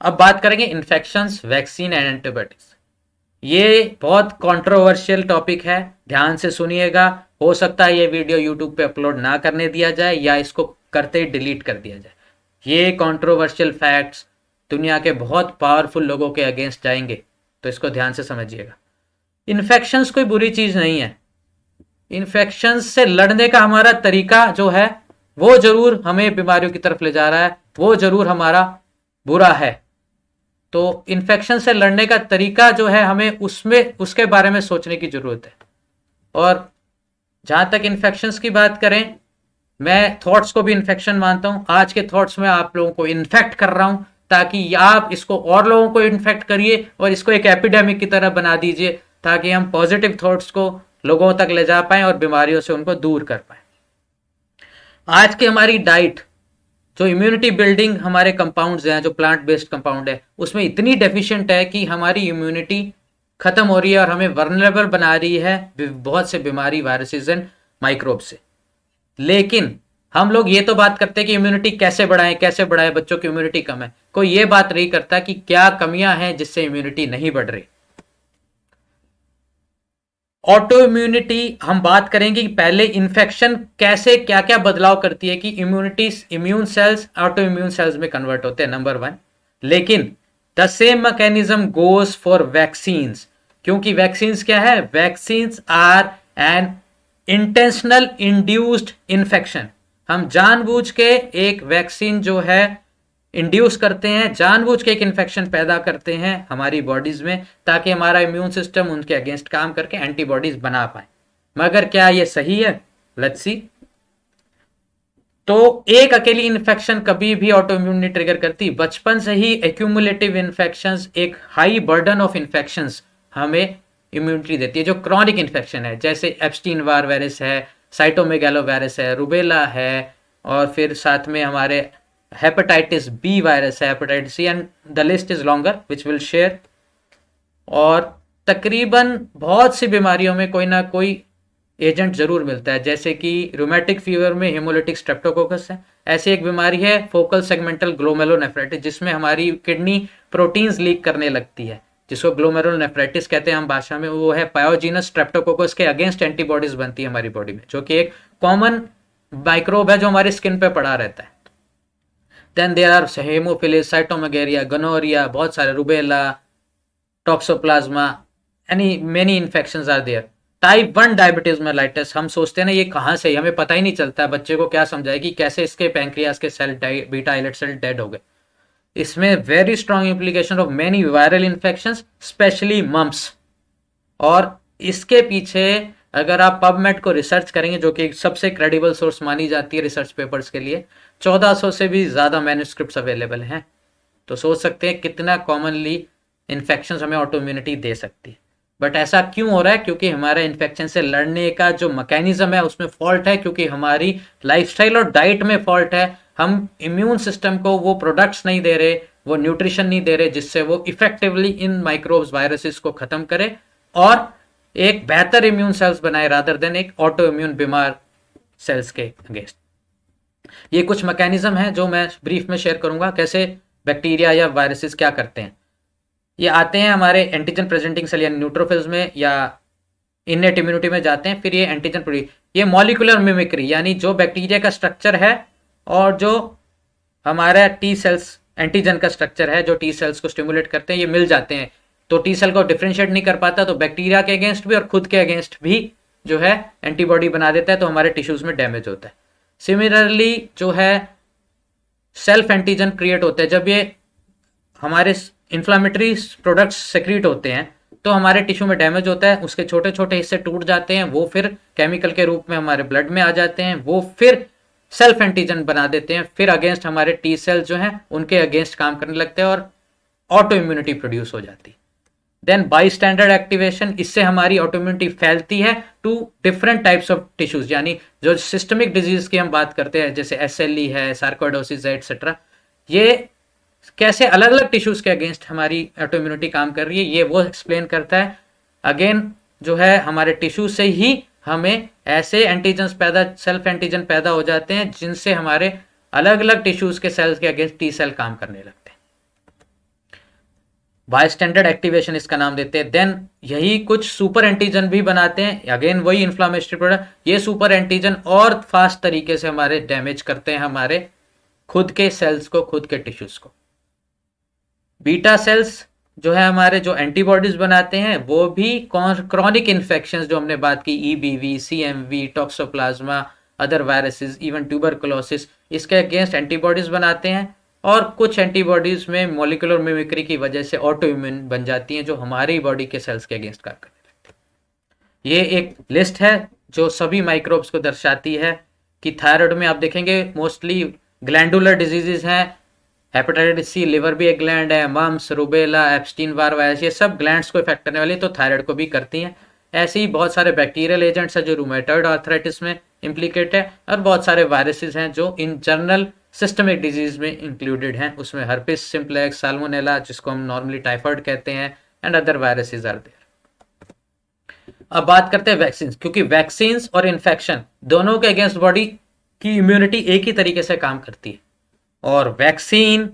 अब बात करेंगे इन्फेक्शंस, वैक्सीन एंड एंटीबायोटिक्स। ये बहुत कंट्रोवर्शियल टॉपिक है, ध्यान से सुनिएगा। हो सकता है ये वीडियो यूट्यूब पे अपलोड ना करने दिया जाए या इसको करते ही डिलीट कर दिया जाए। ये कंट्रोवर्शियल फैक्ट्स दुनिया के बहुत पावरफुल लोगों के अगेंस्ट जाएंगे, तो इसको ध्यान से समझिएगा। इन्फेक्शंस कोई बुरी चीज नहीं है। इन्फेक्शंस से लड़ने का हमारा तरीका जो है वो जरूर हमें बीमारियों की तरफ ले जा रहा है, वो जरूर हमारा बुरा है। तो इन्फेक्शन से लड़ने का तरीका जो है हमें उसमें उसके बारे में सोचने की जरूरत है। और जहां तक इन्फेक्शंस की बात करें, मैं थॉट्स को भी इन्फेक्शन मानता हूं। आज के थॉट्स में आप लोगों को इन्फेक्ट कर रहा हूं ताकि आप इसको और लोगों को इन्फेक्ट करिए और इसको एक एपिडेमिक की तरह बना दीजिए, ताकि हम पॉजिटिव थॉट्स को लोगों तक ले जा पाएं और बीमारियों से उनको दूर कर पाएं। आज की हमारी डाइट, जो इम्यूनिटी बिल्डिंग हमारे कंपाउंड्स हैं, जो प्लांट बेस्ड कंपाउंड है, उसमें इतनी डेफिशिएंट है कि हमारी इम्यूनिटी खत्म हो रही है और हमें वर्नरेबल बना रही है बहुत से बीमारी, वायरसेस एंड माइक्रोब से। लेकिन हम लोग ये तो बात करते हैं कि इम्यूनिटी कैसे बढ़ाएं, कैसे बढ़ाएं, बच्चों की इम्यूनिटी कम है। कोई ये बात नहीं करता कि क्या कमियां हैं जिससे इम्यूनिटी नहीं बढ़ रही। ऑटो इम्यूनिटी हम बात करेंगे कि पहले इन्फेक्शन कैसे क्या क्या बदलाव करती है कि immunity, immune cells auto immune cells में कन्वर्ट होते हैं, नंबर 1। लेकिन the same mechanism goes for vaccines, क्योंकि वैक्सीन्स क्या है, vaccines are an intentional induced infection. हम जानबूझ के एक वैक्सीन जो है इंड्यूस करते हैं, जानबूझ के एक इन्फेक्शन पैदा करते हैं हमारी बॉडीज में, ताकि हमारा इम्यून सिस्टम उनके अगेंस्ट काम करके एंटीबॉडीज बना पाए। मगर क्या ये सही है? Let's see. तो एक अकेली इन्फेक्शन कभी भी ऑटो इम्यून नहीं ट्रिगर करती। बचपन से ही एक्यूमुलेटिव इन्फेक्शंस, एक हाई बर्डन ऑफ इन्फेक्शंस हमें इम्यूनिटी देती है। जो क्रॉनिक इन्फेक्शन है, जैसे एप्स्टीन वार वायरस है, साइटोमेगालो वायरस है, रुबेला है, और फिर साथ में हमारे हेपेटाइटिस बी वायरस है, hepatitis C, and the list is longer which will share. और तकरीबन बहुत सी बीमारियों में कोई ना कोई एजेंट जरूर मिलता है, जैसे कि रूमेटिक फीवर में हेमोलिटिक स्ट्रेप्टोकोकस है। ऐसी एक बीमारी है फोकल सेगमेंटल ग्लोमेरुलोनेफ्राइटिस, जिसमें हमारी किडनी प्रोटीन्स लीक करने लगती है, जिसको ग्लोमेरुलोनेफ्राइटिस कहते हैं हम भाषा में। वो है पायोजीनस स्ट्रेप्टोकोकस के अगेंस्ट एंटीबॉडीज बनती है हमारी बॉडी में, जो कि एक कॉमन माइक्रोब है जो हमारी स्किन पे पड़ा रहता है। Then there are haemophilus, cytomegalia, gonorrhoea, बहुत सारे, rubella, toxoplasma, any many infections are there. Type 1 diabetes mellitus, हम सोचते हैं ना ये कहाँ से, हमें पता ही नहीं चलता। बच्चे को क्या समझाए कि कैसे इसके पैंक्रियास के cell, beta islet cell dead हो गए। इसमें very strong implication of many viral infections, specially mumps. और इसके पीछे अगर आप पबमेड को रिसर्च करेंगे, जो कि सबसे क्रेडिबल सोर्स मानी जाती है रिसर्च पेपर्स के लिए, 1400 से भी ज़्यादा मैन्युस्क्रिप्ट्स अवेलेबल हैं। तो सोच सकते हैं कितना कॉमनली इन्फेक्शन हमें ऑटो इम्यूनिटी दे सकती है। बट ऐसा क्यों हो रहा है? क्योंकि हमारा इन्फेक्शन से लड़ने का जो मैकेनिज्म है उसमें फॉल्ट है, क्योंकि हमारी लाइफस्टाइल और डाइट में फॉल्ट है। हम इम्यून सिस्टम को वो प्रोडक्ट्स नहीं दे रहे, वो न्यूट्रिशन नहीं दे रहे जिससे वो इफेक्टिवली इन माइक्रोब्स, वायरसेस को खत्म करे और एक बेहतर इम्यून सेल्स बनाए, रादर देन एक ऑटो इम्यून बीमार सेल्स के अगेंस्ट। ये कुछ मैकेनिज्म है जो मैं ब्रीफ में शेयर करूंगा, कैसे बैक्टीरिया या वायरसेस क्या करते हैं। ये आते हैं हमारे एंटीजन प्रेजेंटिंग सेल यानी न्यूट्रोफिल्स में, या इनेट इम्यूनिटी में जाते हैं, फिर ये एंटीजन प्रोड्यूस, ये मॉलिकुलर मिमिक्री, यानी जो बैक्टीरिया का स्ट्रक्चर है और जो हमारा टी सेल्स एंटीजन का स्ट्रक्चर है, जो टी सेल्स को स्टिमुलेट करते हैं, ये मिल जाते हैं। तो टी सेल को डिफ्रेंशिएट नहीं कर पाता, तो बैक्टीरिया के अगेंस्ट भी और खुद के अगेंस्ट भी जो है एंटीबॉडी बना देता है, तो हमारे टिश्यूज में डैमेज होता है। सिमिलरली जो है सेल्फ एंटीजन क्रिएट होते हैं, जब ये हमारे इन्फ्लामेटरी प्रोडक्ट्स सेक्रीट होते हैं तो हमारे टिश्यू में डैमेज होता है, उसके छोटे छोटे हिस्से टूट जाते हैं, वो फिर केमिकल के रूप में हमारे ब्लड में आ जाते हैं, वो फिर सेल्फ एंटीजन बना देते हैं, फिर अगेंस्ट हमारे टी सेल जो हैं उनके अगेंस्ट काम करने लगते हैं और ऑटो इम्यूनिटी प्रोड्यूस हो जाती है। देन बाई स्टैंडर्ड एक्टिवेशन, इससे हमारी ऑटो इम्यूनिटी फैलती है to different types of tissues, यानी जो सिस्टमिक डिजीज की हम बात करते हैं, जैसे SLE है, सार्कोइडोसिस है, एटसेट्रा, ये कैसे अलग अलग टिश्यूज के अगेंस्ट हमारी ऑटो इम्यूनिटी काम कर रही है, ये वो एक्सप्लेन करता है। अगेन जो है हमारे टिश्यू से ही हमें ऐसे एंटीजन पैदा, सेल्फ एंटीजन पैदा हो जाते हैं जिनसे हमारे अलग अलग टिश्यूज के सेल्स के अगेंस्ट टी सेल काम करने लगते हैं। बायस्टैंडर्ड एक्टिवेशन इसका नाम देते हैं। देन यही कुछ सुपर एंटीजन भी बनाते हैं, अगेन वही इन्फ्लामेटरी प्रोडक्ट। ये सुपर एंटीजन और फास्ट तरीके से हमारे डैमेज करते हैं हमारे खुद के सेल्स को, खुद के टिश्यूज को। बीटा सेल्स जो है हमारे, जो एंटीबॉडीज बनाते हैं, वो भी क्रॉनिक इन्फेक्शंस जो हमने बात की, EBV, CMV, toxoplasma, other viruses, even tuberculosis, इसके अगेंस्ट एंटीबॉडीज बनाते हैं। और कुछ एंटीबॉडीज में मॉलिक्यूलर मिमिक्री की वजह से ऑटो इम्यून बन जाती हैं, जो हमारी बॉडी के सेल्स के अगेंस्ट कार्य करने लगती है। ये एक लिस्ट है जो सभी माइक्रोब्स को दर्शाती है कि थायराइड में आप देखेंगे मोस्टली ग्लैंडुलर डिजीजेस हैं, हेपेटाइटिस सी, लिवर भी एक ग्लैंड है, mumps, rubella, Epstein Barr virus, ये सब ग्लैंड्स को इफेक्ट करने वाली, तो थायराइड को भी करती हैं। ऐसे ही बहुत सारे बैक्टीरियल एजेंट्स हैं जो रूमेटॉइड आर्थराइटिस में इम्प्लीकेट है, और बहुत सारे वायरसेस हैं जो इन जनरल सिस्टमिक डिजीज में इंक्लूडेड हैं। उसमें हर्पिस सिम्प्लेक्स, साल्मोनेला जिसको हम नॉर्मली टाइफाइड कहते हैं, and other viruses are there. अब बात करते हैं वैक्सीन, क्योंकि वैक्सीन और इन्फेक्शन दोनों के अगेंस्ट बॉडी की इम्यूनिटी एक ही तरीके से काम करती है। और वैक्सीन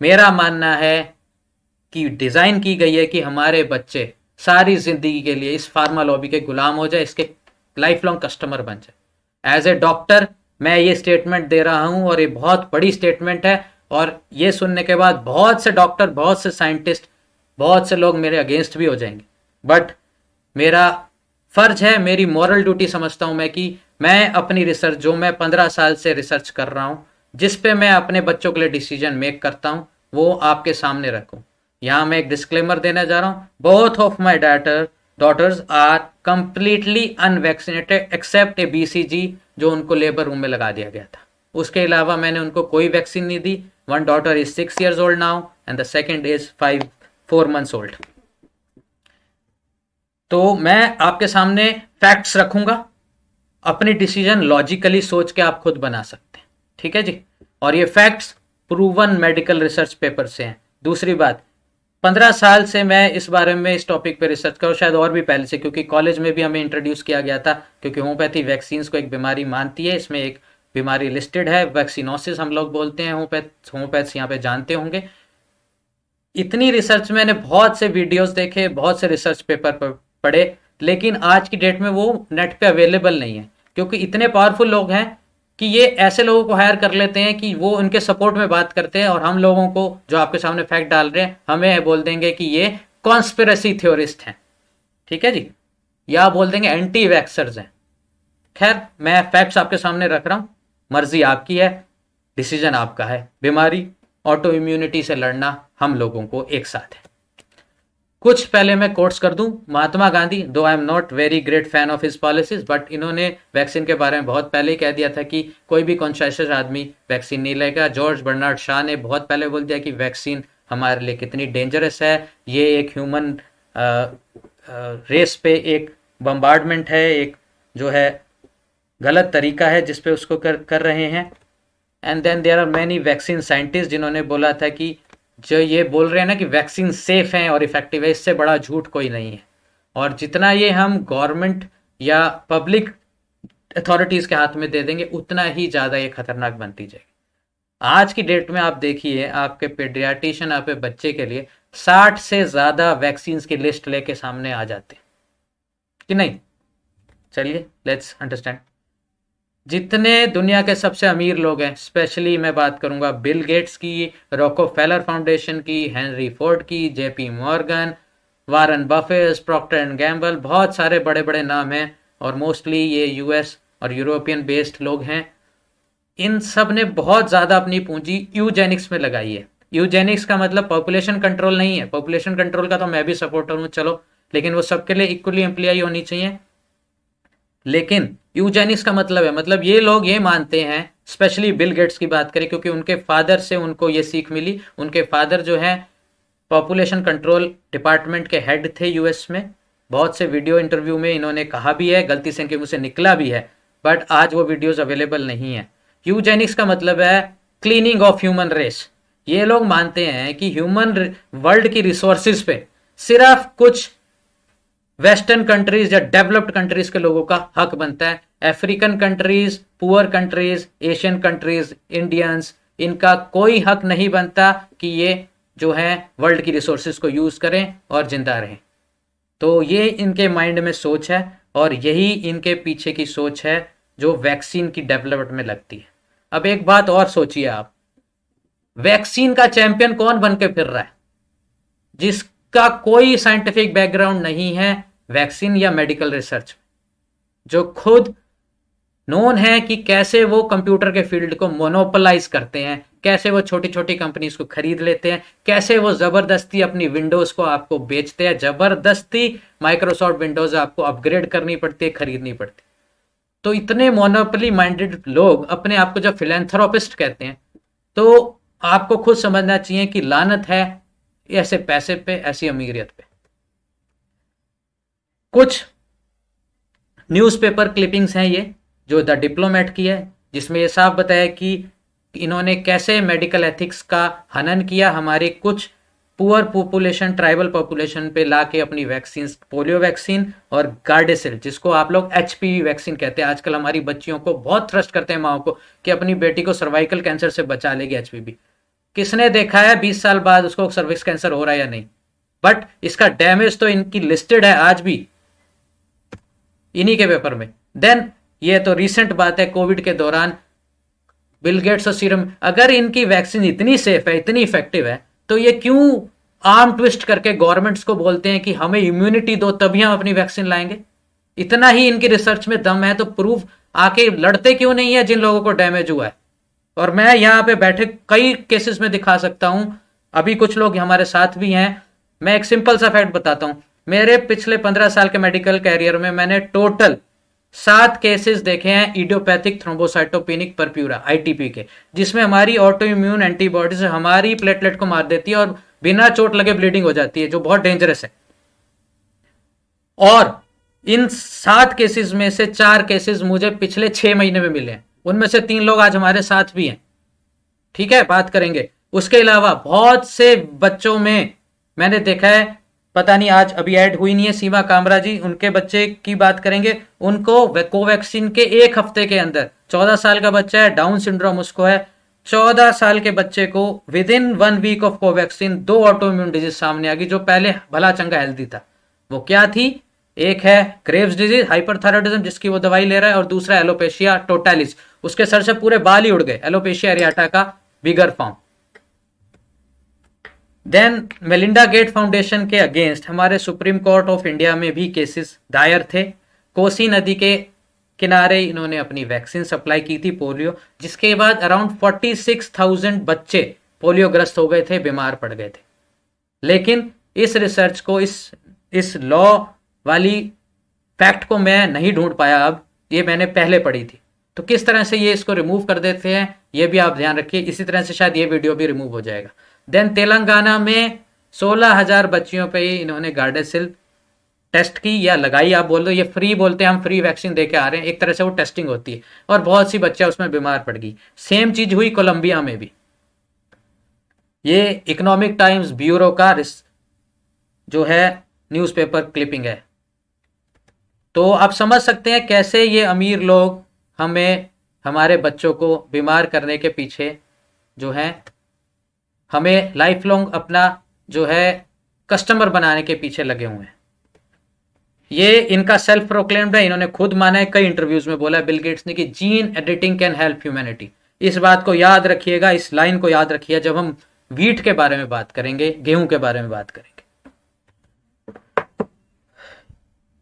मेरा मानना है कि डिजाइन की गई है कि हमारे बच्चे सारी जिंदगी के लिए इस फार्मा लॉबी के गुलाम हो जाए, इसके लाइफ लॉन्ग कस्टमर बन जाए। एज ए डॉक्टर मैं ये स्टेटमेंट दे रहा हूं, और ये बहुत बड़ी स्टेटमेंट है, और ये सुनने के बाद बहुत से डॉक्टर, बहुत से साइंटिस्ट, बहुत से लोग मेरे अगेंस्ट भी हो जाएंगे। बट मेरा फर्ज है, मेरी मॉरल ड्यूटी समझता हूं मैं, कि मैं अपनी रिसर्च, जो मैं 15 साल से रिसर्च कर रहा हूं, जिस पे मैं अपने बच्चों के लिए डिसीजन मेक करता हूं, वो आपके सामने रखूं। यहां मैं एक डिस्क्लेमर देने जा रहा हूं, both of my daughters are completely unvaccinated except a BCG जो उनको लेबर रूम में लगा दिया गया था। उसके अलावा मैंने उनको कोई वैक्सीन नहीं दी। One daughter is 6 years old now and the second is 4 months old। तो मैं आपके सामने फैक्ट्स रखूंगा, अपनी डिसीजन लॉजिकली सोच के आप खुद बना सकते हैं, ठीक है जी। और ये facts proven medical research paper से हैं। दूसरी बात, 15 साल से मैं इस बारे में, इस टॉपिक पे रिसर्च करूँ, शायद और भी पहले से, क्योंकि कॉलेज में भी हमें इंट्रोड्यूस किया गया था, क्योंकि होम्योपैथी वैक्सीन को एक बीमारी मानती है। इसमें एक बीमारी लिस्टेड है, वैक्सीनोसिस हम लोग बोलते हैं, होम्योपैथ्स यहाँ पे जानते होंगे। इतनी रिसर्च मैंने बहुत से वीडियोस देखे, बहुत से रिसर्च पेपर पढ़े, लेकिन आज की डेट में वो नेट पे अवेलेबल नहीं है, क्योंकि इतने पावरफुल लोग हैं कि ये ऐसे लोगों को हायर कर लेते हैं कि वो उनके सपोर्ट में बात करते हैं, और हम लोगों को जो आपके सामने फैक्ट डाल रहे हैं, हमें बोल देंगे कि ये कॉन्स्पिरेसी थ्योरिस्ट हैं, ठीक है जी, या बोल देंगे एंटी वैक्सर्स हैं। खैर, मैं फैक्ट्स आपके सामने रख रहा हूं, मर्जी आपकी है, डिसीजन आपका है। बीमारी, ऑटो इम्यूनिटी से लड़ना हम लोगों को एक साथ है। कुछ पहले मैं कोट्स कर दूं, महात्मा गांधी, दो I am not very great fan of his policies, but इन्होंने वैक्सीन के बारे में बहुत पहले ही कह दिया था कि कोई भी कॉन्शियस आदमी वैक्सीन नहीं लेगा। जॉर्ज बर्नार्ड शॉ ने बहुत पहले बोल दिया कि वैक्सीन हमारे लिए कितनी डेंजरस है, ये एक ह्यूमन रेस पे एक बम्बार्डमेंट है, एक जो है गलत तरीका है जिस पे उसको कर रहे हैं। And then there are many vaccine scientist जिन्होंने बोला था कि जो ये बोल रहे हैं ना कि वैक्सीन सेफ है और इफेक्टिव है, इससे बड़ा झूठ कोई नहीं है। और जितना ये हम गवर्नमेंट या पब्लिक अथॉरिटीज़ के हाथ में दे देंगे, उतना ही ज़्यादा ये खतरनाक बनती जाएगी। आज की डेट में आप देखिए, आपके पेडियाट्रिशियन आपके बच्चे के लिए 60 से ज़्यादा वैक्सीन की लिस्ट लेके सामने आ जाते हैं कि नहीं। चलिए लेट्स अंडरस्टैंड। जितने दुनिया के सबसे अमीर लोग हैं, स्पेशली मैं बात करूंगा बिल गेट्स की, रॉकफेलर फाउंडेशन की, हेनरी फोर्ड की, JP Morgan, Warren Buffett, Procter and Gamble, बहुत सारे बड़े बड़े नाम हैं, और मोस्टली ये यूएस और यूरोपियन बेस्ड लोग हैं। इन सब ने बहुत ज़्यादा अपनी पूंजी यूजेनिक्स में लगाई है। यूजेनिक्स का मतलब पॉपुलेशन कंट्रोल नहीं है। पॉपुलेशन कंट्रोल का तो मैं भी सपोर्टर हूँ, चलो, लेकिन वो सबके लिए इक्वली एम्प्लॉय होनी चाहिए। लेकिन यूजेनिक्स का मतलब है, मतलब ये लोग ये मानते हैं, स्पेशली बिल गेट्स की बात करें, क्योंकि उनके फादर से उनको ये सीख मिली। उनके फादर जो है पॉपुलेशन कंट्रोल डिपार्टमेंट के हेड थे यूएस में। बहुत से वीडियो इंटरव्यू में इन्होंने कहा भी है, गलती से इनके मुंह से निकला भी है, बट आज वो वीडियोस अवेलेबल नहीं है। यूजेनिक्स का मतलब है क्लीनिंग ऑफ ह्यूमन रेस। ये लोग मानते हैं कि ह्यूमन वर्ल्ड की रिसोर्सेज पे सिर्फ कुछ वेस्टर्न कंट्रीज या डेवलप्ड कंट्रीज के लोगों का हक बनता है। African countries, poor countries, Asian countries, Indians, इनका कोई हक नहीं बनता कि ये जो है वर्ल्ड की रिसोर्सेज को यूज़ करें और जिंदा रहें। तो ये इनके माइंड में सोच है और यही इनके पीछे की सोच है जो वैक्सीन की डेवलपमेंट में लगती है। अब एक बात और सोचिए आप, वैक्सीन का चैंपियन कौन बन के फिर रहा है, जिसका कोई साइंटिफिक बैकग्राउंड नहीं है वैक्सीन या मेडिकल रिसर्च, जो खुद नोन है कि कैसे वो कंप्यूटर के फील्ड को मोनोपोलाइज करते हैं, कैसे वो छोटी छोटी कंपनीज को खरीद लेते हैं, कैसे वो जबरदस्ती अपनी विंडोज को आपको बेचते हैं, जबरदस्ती माइक्रोसॉफ्ट विंडोज आपको अपग्रेड करनी पड़ती है, खरीदनी पड़ती है। तो इतने मोनोपोली माइंडेड लोग अपने आप को जब फिलेंथ्रोपिस्ट कहते हैं, तो आपको खुद समझना चाहिए कि लानत है ऐसे पैसे पे, ऐसी अमीरियत पे। कुछ न्यूज़पेपर क्लिपिंग्स हैं ये जो द डिप्लोमेट की है, जिसमें ये साफ बताया कि इन्होंने कैसे मेडिकल एथिक्स का हनन किया, हमारे कुछ पुअर पॉपुलेशन, ट्राइबल पॉपुलेशन पे लाके अपनी वैक्सीन, पोलियो वैक्सीन और गार्डेसिल, जिसको आप लोग एचपीवी वैक्सीन कहते हैं। आजकल हमारी बच्चियों को बहुत थ्रस्ट करते हैं माओ को कि अपनी बेटी को सर्वाइकल कैंसर से बचा लेगी एचपीवी। किसने देखा है 20 साल बाद उसको सर्विक्स कैंसर हो रहा है या नहीं? बट इसका डैमेज तो इनकी लिस्टेड है आज भी इन्हीं के पेपर में। देन ये तो रिसेंट बात है, कोविड के दौरान बिल गेट्स और सीरम, अगर इनकी वैक्सीन इतनी सेफ है, इतनी इफेक्टिव है, तो ये क्यों आर्म ट्विस्ट करके गवर्नमेंट्स को बोलते हैं कि हमें इम्यूनिटी दो तभी हम अपनी वैक्सीन लाएंगे? इतना ही इनकी रिसर्च में दम है तो प्रूफ आके लड़ते क्यों नहीं है जिन लोगों को डैमेज हुआ है? और मैं यहाँ पे बैठे कई केसेस में दिखा सकता हूं, अभी कुछ लोग हमारे साथ भी हैं। मैं एक सिंपल सा फैक्ट बताता हूं, मेरे पिछले 15 साल के मेडिकल कैरियर में मैंने टोटल 7 केसेस देखे हैं इडियोपैथिक थ्रोम्बोसाइटोपेनिक परप्यूरा आईटीपी के, जिसमें हमारी ऑटो इम्यून एंटीबॉडीज हमारी प्लेटलेट को मार देती है और बिना चोट लगे ब्लीडिंग हो जाती है, जो बहुत डेंजरस है। और इन 7 केसेस में से 4 केसेस मुझे पिछले 6 महीने में मिले हैं, उनमें से 3 लोग आज हमारे साथ भी हैं। ठीक है, बात करेंगे। उसके अलावा बहुत से बच्चों में मैंने देखा है, पता नहीं आज अभी ऐड हुई नहीं है सीमा कामरा जी, उनके बच्चे की बात करेंगे, उनको कोवैक्सीन के 1 हफ्ते के अंदर, 14 साल का बच्चा है, डाउन सिंड्रोम उसको है, 14 साल के बच्चे को within 1 week of Covaxin 2 auto immune disease सामने आ गई, जो पहले भला चंगा हेल्दी था। वो क्या थी? एक है ग्रेव्स डिजीज, हाइपरथायराइडिज्म, जिसकी वो दवाई ले रहा है, और दूसरा एलोपेशिया टोटालिस, उसके सर से पूरे बाल ही उड़ गए, एलोपेशिया एरियाटा का bigger form. Then Melinda Gate foundation के अगेंस्ट हमारे सुप्रीम कोर्ट ऑफ इंडिया में भी केसेस दायर थे। कोसी नदी के किनारे इन्होंने अपनी वैक्सीन सप्लाई की थी पोलियो, जिसके बाद अराउंड 46,000 बच्चे पोलियोग्रस्त हो गए थे, बीमार पड़ गए थे। लेकिन इस रिसर्च को, इस लॉ वाली फैक्ट को मैं नहीं ढूंढ पाया, अब ये मैंने पहले पढ़ी थी। तो किस तरह से ये इसको रिमूव कर देते हैं ये भी आप ध्यान रखिए, इसी तरह से शायद ये वीडियो भी रिमूव हो जाएगा। देन तेलंगाना में 16,000 बच्चियों पे इन्होंने गार्डेसिल टेस्ट की या लगाई, आप बोल दो, ये फ्री बोलते हैं, हम फ्री वैक्सीन दे के आ रहे हैं, एक तरह से वो टेस्टिंग होती है, और बहुत सी बच्चा उसमें बीमार पड़ गई। सेम चीज हुई कोलंबिया में भी। ये इकोनॉमिक टाइम्स ब्यूरो का जो है न्यूज़पेपर क्लिपिंग है। तो आप समझ सकते हैं कैसे ये अमीर लोग हमें, हमारे बच्चों को बीमार करने के पीछे जो है, हमें लाइफ लॉन्ग अपना जो है कस्टमर बनाने के पीछे लगे हुए हैं। ये इनका सेल्फ प्रोक्लेम्ड है, इन्होंने खुद माना है, कई इंटरव्यूज में बोला है बिल गेट्स ने कि gene editing can help humanity. इस बात को याद रखिएगा, इस लाइन को याद रखिएगा जब हम वीट के बारे में बात करेंगे, गेहूं के बारे में बात करेंगे।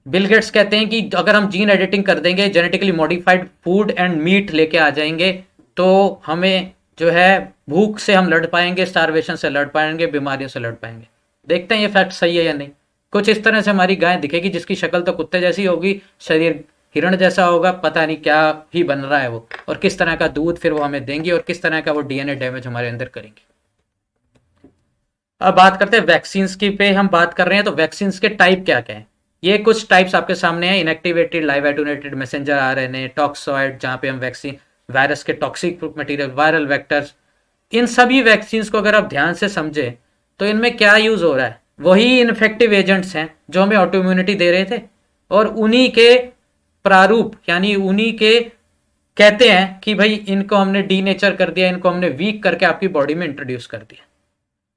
बिल गेट्स कहते हैं कि अगर हम जीन एडिटिंग कर देंगे, genetically modified food and meat लेके आ जाएंगे, तो हमें जो है भूख से हम लड़ पाएंगे, स्टारवेशन से लड़ पाएंगे, बीमारियों से लड़ पाएंगे। देखते हैं ये फैक्ट सही है या नहीं। कुछ इस तरह से हमारी गाय दिखेगी जिसकी शक्ल तो कुत्ते जैसी होगी, शरीर हिरण जैसा होगा, पता नहीं क्या ही बन रहा है वो, और किस तरह का दूध फिर वो हमें देंगी, और किस तरह का वो डीएनए डैमेज हमारे अंदर करेंगे। अब बात करते हैं वैक्सीन की पे हम बात कर रहे हैं, तो वैक्सीन के टाइप क्या क्या है? ये कुछ टाइप्स आपके सामने हैं। Inactivated, live attenuated, messenger RNA, toxoid, जहां पे हम वैक्सीन वायरस के टॉक्सिक मटेरियल, वायरल वेक्टर्स, इन सभी वैक्सीन को अगर आप ध्यान से समझे तो इनमें क्या यूज हो रहा है, वही इन्फेक्टिव एजेंट्स हैं जो हमें ऑटो इम्यूनिटी दे रहे थे, और उन्हीं के प्रारूप, यानी उन्हीं के कहते हैं कि भाई इनको हमने डीनेचर कर दिया, इनको हमने वीक करके आपकी बॉडी में इंट्रोड्यूस कर दिया।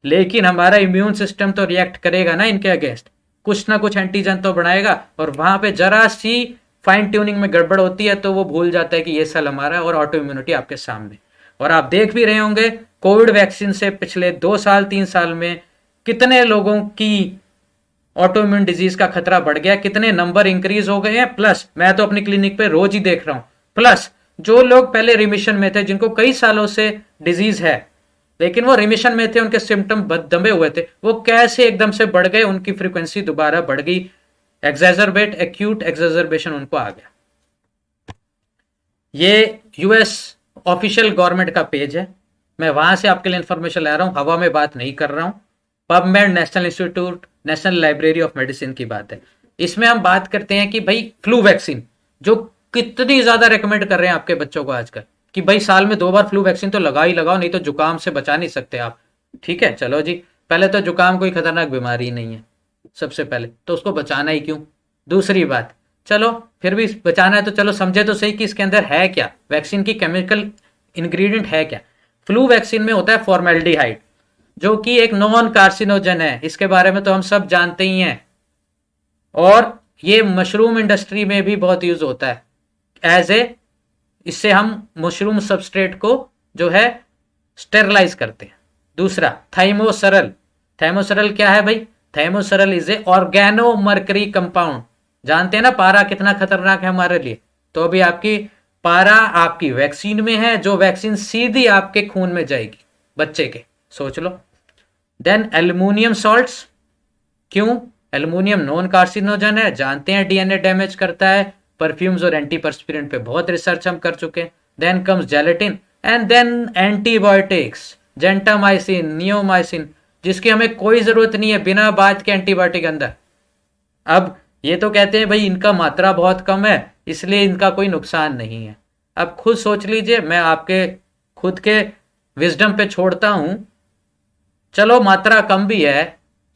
लेकिन हमारा इम्यून सिस्टम तो रिएक्ट करेगा ना इनके अगेंस्ट, कुछ ना कुछ एंटीजन तो बनाएगा, और वहां पे जरा सी फाइन ट्यूनिंग में गड़बड़ होती है तो वो भूल जाता है कि ये सेल हमारा है, और ऑटो इम्यूनिटी आपके सामने। और आप देख भी रहे होंगे कोविड वैक्सीन से पिछले 2 साल 3 साल में कितने लोगों की ऑटो इम्यून डिजीज का खतरा बढ़ गया, कितने नंबर इंक्रीज हो गए हैं। प्लस मैं तो अपनी क्लिनिक पे रोज ही देख रहा हूं, प्लस जो लोग पहले रिमिशन में थे, जिनको कई सालों से डिजीज है लेकिन वो रिमिशन में थे, उनके सिम्टम दबे हुए थे, वो कैसे एकदम से बढ़ गए, उनकी फ्रीक्वेंसी दोबारा बढ़ गई, एक्सैजरबेट एक्यूट एक्सैजरबेशन उनको आ गया। ये यूएस ऑफिशियल गवर्नमेंट का पेज है, मैं वहां से आपके लिए इंफॉर्मेशन ला रहा हूं, हवा में बात नहीं कर रहा हूं। PubMed national institute national library of medicine की बात है। इसमें हम बात करते हैं कि भाई फ्लू वैक्सीन जो कितनी ज्यादा रेकमेंड कर रहे हैं आपके बच्चों को आजकल, कि भाई साल में 2 बार फ्लू वैक्सीन तो लगा ही लगाओ, नहीं तो जुकाम से बचा नहीं सकते आप। ठीक है, चलो जी, पहले तो जुकाम कोई खतरनाक बीमारी नहीं है, सबसे पहले तो उसको बचाना ही क्यों। दूसरी बात, चलो फिर भी बचाना है तो चलो समझे तो सही कि इसके अंदर है क्या, वैक्सीन की केमिकल इंग्रेडिएंट है क्या। फ्लू वैक्सीन में होता है फॉर्मेल्डिहाइड, जो कि एक नॉन कार्सिनोजन है, इसके बारे में तो हम सब जानते ही हैं, और ये मशरूम इंडस्ट्री में भी बहुत यूज होता है एज ए, इससे हम मशरूम सबस्ट्रेट को जो है स्टेरलाइज करते हैं। दूसरा थाइमोसरल, थाइमोसरल क्या है भाई, thimerosal is a organo mercury compound. जानते हैं ना पारा कितना खतरनाक है हमारे लिए, तो अभी आपकी पारा आपकी वैक्सीन में है, जो वैक्सीन सीधी आपके खून में जाएगी बच्चे के, सोच लो। देन एल्यूमिनियम सॉल्ट्स, क्यों, एल्यूमिनियम नॉन कार्सिनोजन है, जानते हैं डीएनए डैमेज करता है, परफ्यूम्स और एंटीपर्स्पिरेंट पे बहुत रिसर्च हम कर चुके हैं। Then comes gelatin, and then antibiotics, gentamicin neomycin, जिसकी हमें कोई जरूरत नहीं है बिना बात के एंटीबायोटिक अंदर। अब ये तो कहते हैं भाई इनका मात्रा बहुत कम है इसलिए इनका कोई नुकसान नहीं है। अब खुद सोच लीजिए, मैं आपके खुद के विजडम पे छोड़ता हूं, चलो मात्रा कम भी है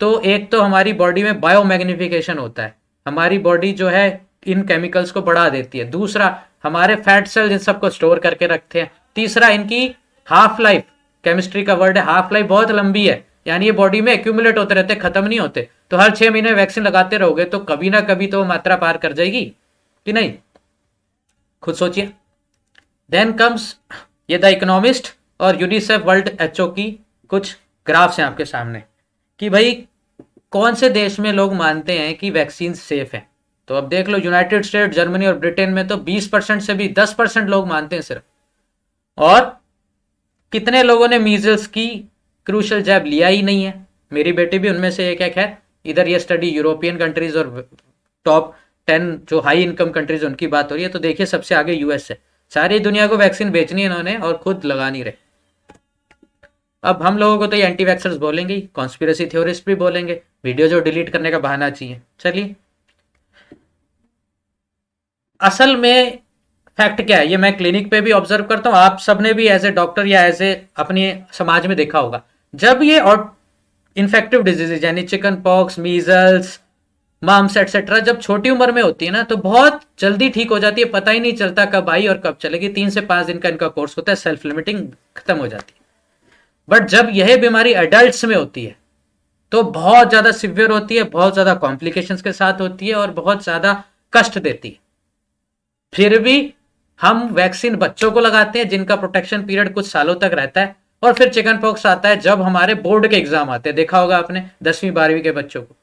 तो एक तो हमारी बॉडी में बायोमैग्निफिकेशन होता है, हमारी बॉडी जो है इन केमिकल्स को बढ़ा देती है। दूसरा हमारे फैट सेल्स इन सबको स्टोर करके रखते हैं। तीसरा इनकी हाफ लाइफ, केमिस्ट्री का वर्ड है हाफ लाइफ, बहुत लंबी है, यानी ये बॉडी में एक्यूमुलेट होते रहते, खत्म नहीं होते। तो हर 6 महीने वैक्सीन लगाते रहोगे तो कभी ना कभी तो मात्रा पार कर जाएगी कि नहीं, खुद सोचिए। देन कम्स ये द इकोनॉमिस्ट और यूनिसेफ वर्ल्ड एचओ की कुछ ग्राफ्स हैं आपके सामने, कि भाई कौन से देश में लोग मानते हैं कि वैक्सीन सेफ है। तो अब देख लो, यूनाइटेड स्टेट, जर्मनी और ब्रिटेन में तो 20% से भी 10% लोग मानते हैं सिर्फ। और कितने लोगों ने मीजल्स की क्रूशल जैब लिया ही नहीं है, मेरी बेटी भी उनमें से एक है। इधर ये स्टडी यूरोपियन कंट्रीज और टॉप 10 जो हाई इनकम कंट्रीज उनकी बात हो रही है, तो देखिए सबसे आगे यूएस है, सारी दुनिया को वैक्सीन बेचनी है इन्होंने और खुद लगा नहीं रहे। अब हम लोगों को तो ये एंटी वैक्सर्स बोलेंगे, कॉन्स्पिरेसी थ्योरिस्ट भी बोलेंगे, वीडियो जो डिलीट करने का बहाना चाहिए। चलिए, असल में फैक्ट क्या है, ये मैं क्लिनिक पे भी ऑब्जर्व करता हूं, आप सबने भी एज ए डॉक्टर या एज ए अपने समाज में देखा होगा, जब ये और इन्फेक्टिव डिजीजेज यानी chicken pox, measles, mumps etcetera जब छोटी उम्र में होती है ना, तो बहुत जल्दी ठीक हो जाती है, पता ही नहीं चलता कब आई और कब चलेगी। 3 से 5 दिन का इनका कोर्स होता है, सेल्फ लिमिटिंग खत्म हो जाती है। बट जब यह बीमारी एडल्ट्स में होती है तो बहुत ज्यादा सिवियर होती है, बहुत ज्यादा कॉम्प्लिकेशंस के साथ होती है और बहुत ज्यादा कष्ट देती है। फिर भी हम वैक्सीन बच्चों को लगाते हैं जिनका प्रोटेक्शन पीरियड कुछ सालों तक रहता है, और फिर चिकन पॉक्स आता है जब हमारे बोर्ड के एग्जाम आते हैं, देखा होगा आपने 10वीं 12वीं के बच्चों को।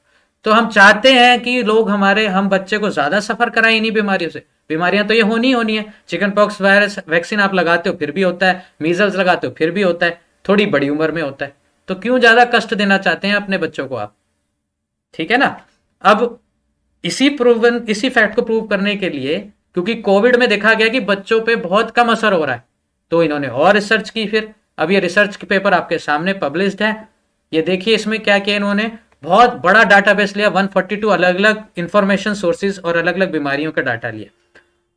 तो हम चाहते हैं कि लोग हम बच्चे को ज्यादा सफर कराएं इन्हीं बीमारियों से। बीमारियां तो ये होनी है, चिकन पॉक्स वायरस वैक्सीन आप लगाते हो फिर भी होता है, मीजल्स लगाते हो फिर भी होता है, थोड़ी बड़ी उम्र में होता है, तो क्यों ज्यादा कष्ट देना चाहते हैं अपने बच्चों को आप, ठीक है ना। अब इसी फैक्ट को प्रूव करने के लिए, क्योंकि कोविड में देखा गया कि बच्चों पे बहुत कम असर हो रहा है, तो इन्होंने और रिसर्च की। फिर अब ये रिसर्च पेपर आपके सामने पब्लिश्ड है, ये देखिए इसमें क्या किया इन्होंने, बहुत बड़ा डाटाबेस लिया, 142 अलग अलग इंफॉर्मेशन सोर्सेज और अलग अलग बीमारियों का डाटा लिया।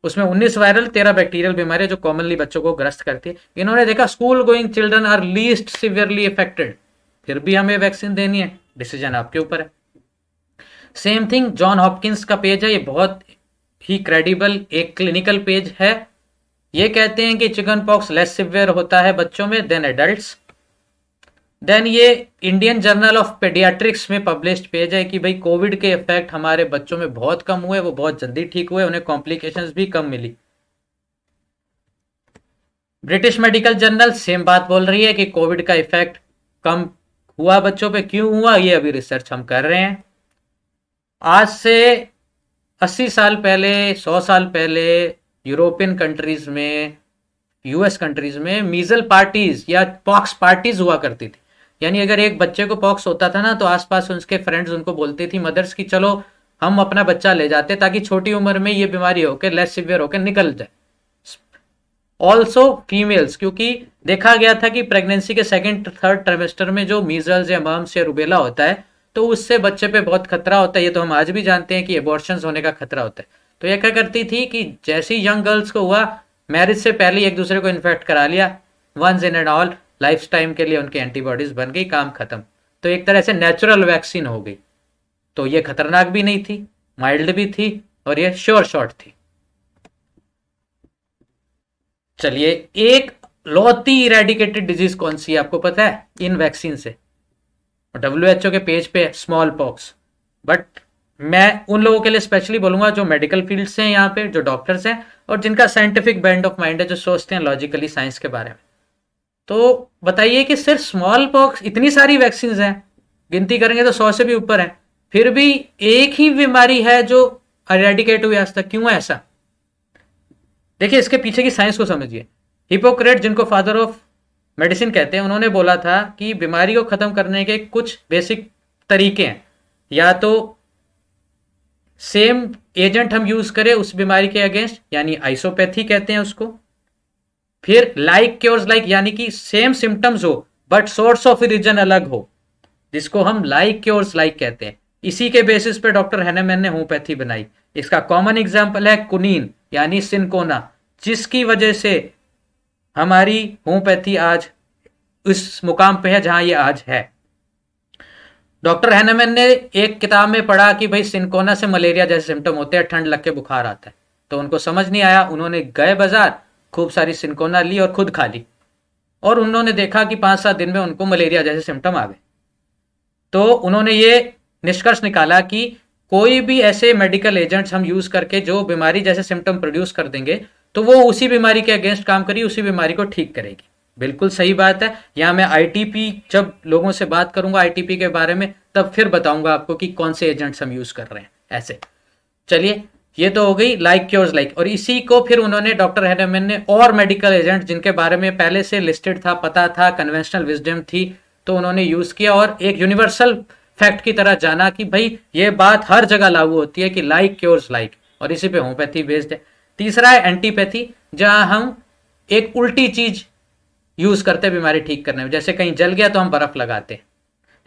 उसमें 19 वायरल 13 बैक्टीरियल बीमारियां जो कॉमनली बच्चों को ग्रस्त करती है। इन्होंने देखा school going children are least severely affected, फिर भी हमें वैक्सीन देनी है, डिसीजन आपके ऊपर है। सेम थिंग जॉन हॉपकिंस का पेज है, ये बहुत ही क्रेडिबल एक क्लिनिकल पेज है। ये कहते हैं कि चिकन पॉक्स लेस सिवियर होता है बच्चों में देन एडल्ट्स। देन ये इंडियन जर्नल ऑफ पेडियाट्रिक्स में पब्लिश्ड पेज है कि भाई कोविड के इफेक्ट हमारे बच्चों में बहुत कम हुए, वो बहुत जल्दी ठीक हुए, उन्हें कॉम्प्लिकेशंस भी कम मिली। ब्रिटिश मेडिकल जर्नल सेम बात बोल रही है कि कोविड का इफेक्ट कम हुआ बच्चों पे। क्यों हुआ ये अभी रिसर्च हम कर रहे हैं। आज से 80 साल पहले, 100 साल पहले यूरोपियन कंट्रीज में, यूएस कंट्रीज में मीजल पार्टीज या पॉक्स पार्टीज हुआ करती थी। यानी अगर एक बच्चे को पॉक्स होता था ना, तो आसपास उसके फ्रेंड्स उनको बोलती थी मदर्स की, चलो हम अपना बच्चा ले जाते ताकि छोटी उम्र में ये बीमारी होकर लेस सिवियर होकर निकल जाए। ऑल्सो फीमेल्स, क्योंकि देखा गया था कि प्रेगनेंसी के सेकेंड थर्ड ट्राइमेस्टर में जो मीजल्स या मम्स या रुबेला होता है, तो उससे बच्चे पे बहुत खतरा होता है। ये तो हम आज भी जानते हैं कि एबॉर्शंस होने का खतरा होता है। तो ये क्या करती थी कि जैसे ही यंग गर्ल्स को हुआ, मैरिज से पहले एक दूसरे को इन्फेक्ट करा लिया, once in and all, life time के लिए उनके एंटीबॉडीज बन गई, काम खत्म। तो एक तरह से नेचुरल वैक्सीन हो गई। तो ये खतरनाक भी नहीं थी, माइल्ड भी थी, और ये श्योर शॉट थी। चलिए, एक लौती इरेडिकेटेड डिजीज कौन सी है आपको पता है इन वैक्सीन से? WHO के पेज पे स्मॉल पॉक्स। बट मैं उन लोगों के लिए स्पेशली बोलूंगा जो मेडिकल फील्ड से हैं, यहाँ पे जो डॉक्टर्स हैं और जिनका साइंटिफिक बैंड ऑफ माइंड है, जो सोचते हैं लॉजिकली साइंस के बारे में। तो बताइए कि सिर्फ स्मॉल पॉक्स, इतनी सारी वैक्सीन हैं, गिनती करेंगे तो 100 से भी ऊपर है, फिर भी एक ही बीमारी है जो इरेडिकेट हुई आज तक। क्यों है ऐसा? देखिए, इसके पीछे की साइंस को समझिए। हिपोक्रेट, जिनको फादर ऑफ मेडिसिन कहते हैं, उन्होंने बोला था कि बीमारी को खत्म करने के कुछ बेसिक तरीके हैं। या तो सेम एजेंट हम यूज करें उस बीमारी के अगेंस्ट, यानी आइसोपैथी कहते हैं उसको। फिर लाइक क्योर्स लाइक, यानी कि सेम सिम्टम्स हो बट सोर्स ऑफ रीजन अलग हो, जिसको हम लाइक क्योर्स लाइक कहते हैं। इसी के बेसिस पे डॉक्टर हैनेमैन ने होम्योपैथी बनाई। इसका कॉमन एग्जाम्पल है कुनीन यानी सिनकोना, जिसकी वजह से हमारी होम्योपैथी आज इस मुकाम पे है जहां ये आज है। डॉक्टर हैनेमैन ने एक किताब में पढ़ा कि भाई सिनकोना से मलेरिया जैसे सिम्टम होते हैं, ठंड लग के बुखार आता है। तो उनको समझ नहीं आया, उन्होंने गए बाजार, खूब सारी सिनकोना ली और खुद खा ली, और उन्होंने देखा कि 5-7 दिन में उनको मलेरिया जैसे सिम्टम आ गए। तो उन्होंने ये निष्कर्ष निकाला कि कोई भी ऐसे मेडिकल एजेंट्स हम यूज करके जो बीमारी जैसे सिम्टम प्रोड्यूस कर देंगे, तो वो उसी बीमारी के अगेंस्ट काम करेगी, उसी बीमारी को ठीक करेगी। बिल्कुल सही बात है। यहां मैं आईटीपी, जब लोगों से बात करूंगा आईटीपी के बारे में, तब फिर बताऊंगा आपको कि कौन से एजेंट्स हम यूज कर रहे हैं ऐसे। चलिए, ये तो हो गई लाइक क्योर्स लाइक। और इसी को फिर उन्होंने, डॉक्टर हैनेमैन ने, और मेडिकल एजेंट जिनके बारे में पहले से लिस्टेड था, पता था, कन्वेंशनल विजडम थी, तो उन्होंने यूज किया और एक यूनिवर्सल फैक्ट की तरह जाना कि भाई ये बात हर जगह लागू होती है कि लाइक क्योर्स लाइक, और इसी पे होम्योपैथी बेस्ड है। तीसरा है एंटीपैथी, जहां हम एक उल्टी चीज यूज करते हैं बीमारी ठीक करने में। जैसे कहीं जल गया तो हम बर्फ लगाते हैं।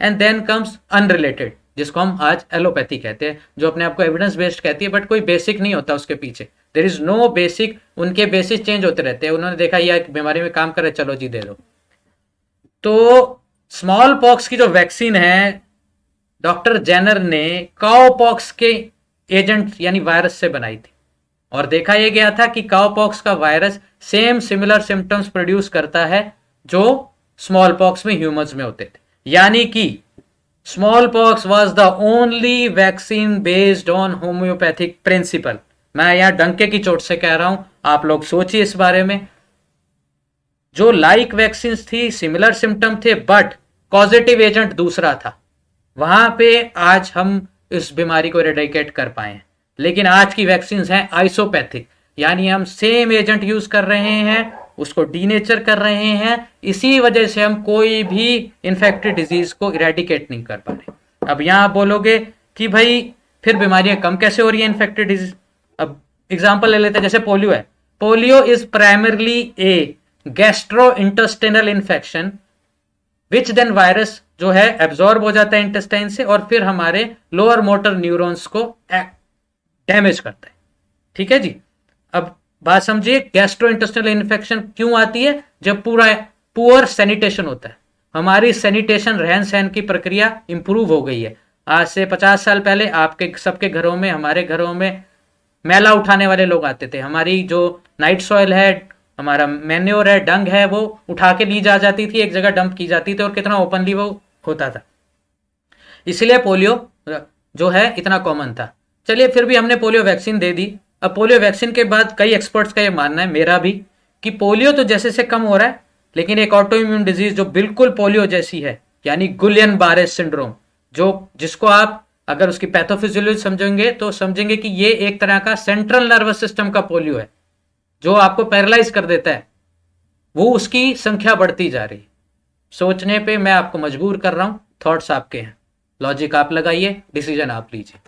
एंड देन कम्स अनरिलेटेड, जिसको हम आज एलोपैथी कहते हैं, जो अपने आप को एविडेंस बेस्ड कहती है, बट कोई बेसिक नहीं होता उसके पीछे। देयर इज नो बेसिक, उनके बेसिस चेंज होते रहते हैं। उन्होंने देखा यह बीमारी में काम करे, चलो जी दे दो। तो स्मॉल पॉक्स की जो वैक्सीन है, डॉक्टर जेनर ने काओपॉक्स के एजेंट यानी वायरस से बनाई थी, और देखा यह गया था कि काओपॉक्स का virus same similar symptoms produce करता है जो स्मॉल पॉक्स में ह्यूमंस में होते थे। यानी कि small pox was the only vaccine based on homeopathic principle. मैं यहां डंके की चोट से कह रहा हूं, आप लोग सोचिए इस बारे में। जो लाइक वैक्सीन थी, सिमिलर सिम्टम थे, बट पॉजिटिव एजेंट दूसरा था, वहां पे आज हम इस बीमारी को इरेडिकेट कर पाए हैं। लेकिन आज की वैक्सीन हैं आइसोपैथिक, यानी हम सेम एजेंट यूज कर रहे हैं, उसको डीनेचर कर रहे हैं। इसी वजह से हम कोई भी इन्फेक्टेड डिजीज को इरेडिकेट नहीं कर पा रहे। अब यहां आप बोलोगे कि भाई फिर बीमारियां कम कैसे हो रही है इन्फेक्टेड डिजीज? अब एग्जांपल ले लेते हैं, जैसे पोलियो है। Polio is primarily a gastro intestinal infection which then virus जो है एब्जॉर्ब हो जाता है इंटेस्टाइन से, और फिर हमारे लोअर मोटर न्यूरॉन्स को डैमेज करता है। ठीक है जी। अब बात समझिए, गैस्ट्रो इंटेस्टिनल इन्फेक्शन क्यों आती है? जब पूरा पुअर सैनिटेशन होता है। हमारी सैनिटेशन, रहन सहन की प्रक्रिया इंप्रूव हो गई है। आज से 50 साल पहले आपके सबके घरों में, हमारे घरों में मैला उठाने वाले लोग आते थे। हमारी जो नाइट सॉइल है, हमारा मैन्योर है, डंग है, वो उठा के ली जा जाती थी, एक जगह डंप की जाती थी, और कितना ओपनली वो होता था। इसलिए पोलियो जो है इतना कॉमन था। चलिए फिर भी हमने पोलियो वैक्सीन दे दी। अब पोलियो वैक्सीन के बाद कई एक्सपर्ट्स का ये मानना है, मेरा भी, कि पोलियो तो जैसे से कम हो रहा है, लेकिन एक ऑटो इम्यून डिजीज जो बिल्कुल पोलियो जैसी है, यानी गुलियन बारे सिंड्रोम, जो जिसको आप अगर उसकी पैथोफिजियोलॉजी समझेंगे तो समझेंगे कि ये एक तरह का सेंट्रल नर्वस सिस्टम का पोलियो है जो आपको पैरालाइज कर देता है, वो उसकी संख्या बढ़ती जा रही है। सोचने पे मैं आपको मजबूर कर रहा हूं, थॉट्स आपके हैं, लॉजिक आप लगाइए, डिसीजन आप लीजिए।